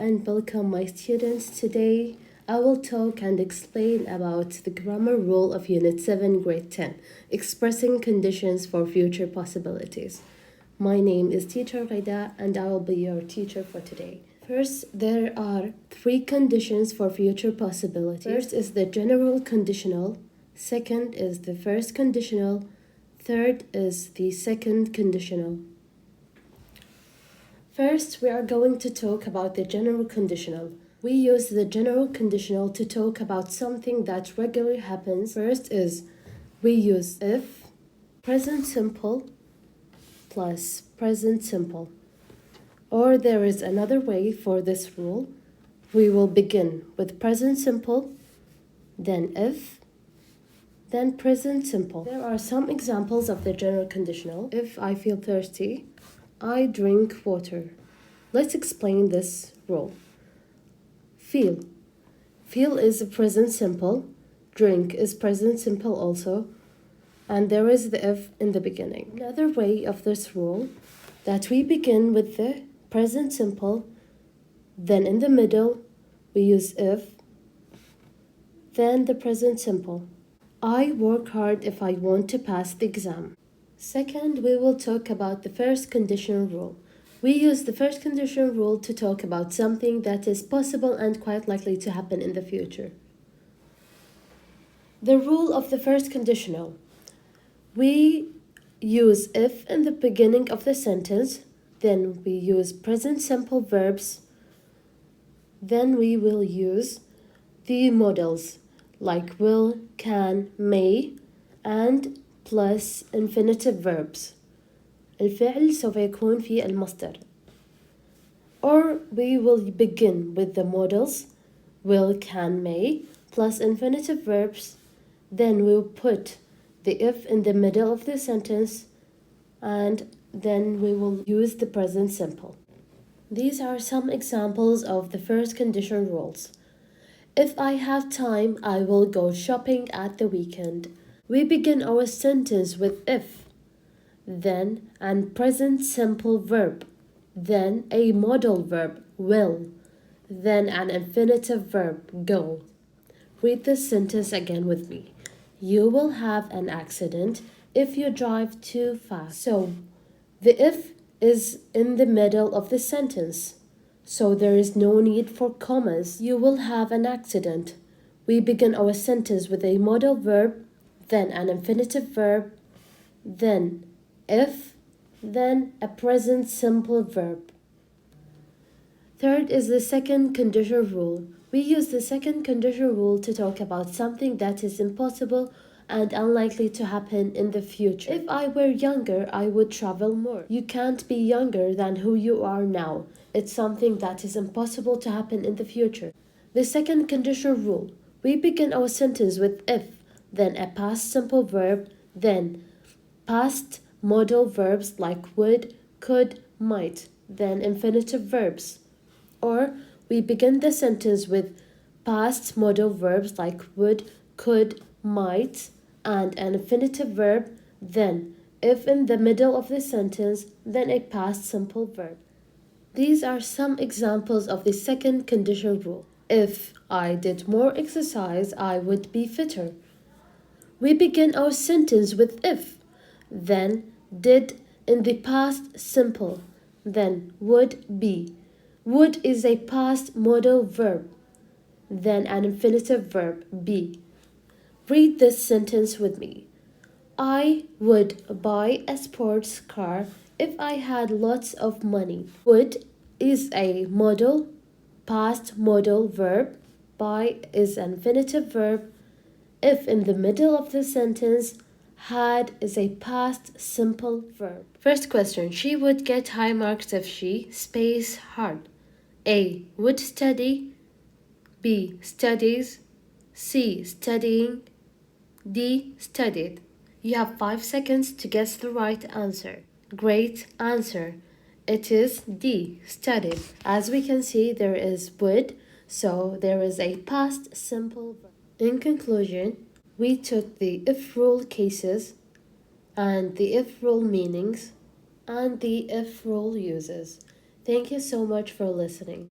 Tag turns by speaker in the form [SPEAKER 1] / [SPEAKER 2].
[SPEAKER 1] and welcome my students. Today I will talk and explain about the grammar rule of Unit 7, Grade 10, expressing conditions for future possibilities. My name is Teacher غيداء and I will be your teacher for today. First, there are 3 conditions for future possibilities. First is the general conditional, second is the first conditional, third is the second conditional. First, we are going to talk about the general conditional. We use the general conditional to talk about something that regularly happens. First is we use if, present simple plus present simple. Or there is another way for this rule. We will begin with present simple, then if, then present simple. There are some examples of the general conditional. If I feel thirsty, I drink water. Let's explain this rule. Feel. Feel is a present simple. Drink is present simple also. And there is the if in the beginning. Another way of this rule that we begin with the present simple, then in the middle we use if, then the present simple. I work hard if I want to pass the exam. Second, we will talk about the first conditional rule. We use the first conditional rule to talk about something that is possible and quite likely to happen in the future. The rule of the first conditional. We use if in the beginning of the sentence, then we use present simple verbs, then we will use the modals like will, can, may, and plus infinitive verbs. الفعل سوف يكون في المصدر. Or we will begin with the modals will, can, may, plus infinitive verbs, then we'll put the if in the middle of the sentence, and then we will use the present simple. These are some examples of the first conditional rules. If I have time, I will go shopping at the weekend. We begin our sentence with if, then and present simple verb, then a modal verb, will, then an infinitive verb, go. Read this sentence again with me. You will have an accident if you drive too fast. So, the if is in the middle of the sentence, so there is no need for commas. You will have an accident. We begin our sentence with a modal verb, then an infinitive verb, then if, then a present simple verb. Third is the second conditional rule. We use the second conditional rule to talk about something that is impossible and unlikely to happen in the future. If I were younger, I would travel more. You can't be younger than who you are now. It's something that is impossible to happen in the future. The second conditional rule. We begin our sentence with if, then a past simple verb, then past modal verbs like would, could, might, then infinitive verbs. Or we begin the sentence with past modal verbs like would, could, might, and an infinitive verb, then if in the middle of the sentence, then a past simple verb. These are some examples of the second conditional rule. If I did more exercise, I would be fitter. We begin our sentence with if, then did in the past simple, then would be. Would is a past modal verb, then an infinitive verb, be. Read this sentence with me. I would buy a sports car if I had lots of money. Would is a modal, past modal verb, buy is an infinitive verb, if in the middle of the sentence, had is a past simple verb. First question, she would get high marks if she space hard. A. Would study. B. Studies. C. Studying. D. Studied. You have 5 seconds to guess the right answer. Great answer. It is D. Studied. As we can see, there is would, so there is a past simple verb. In conclusion, we took the if rule cases and the if rule meanings and the if rule uses. Thank you so much for listening.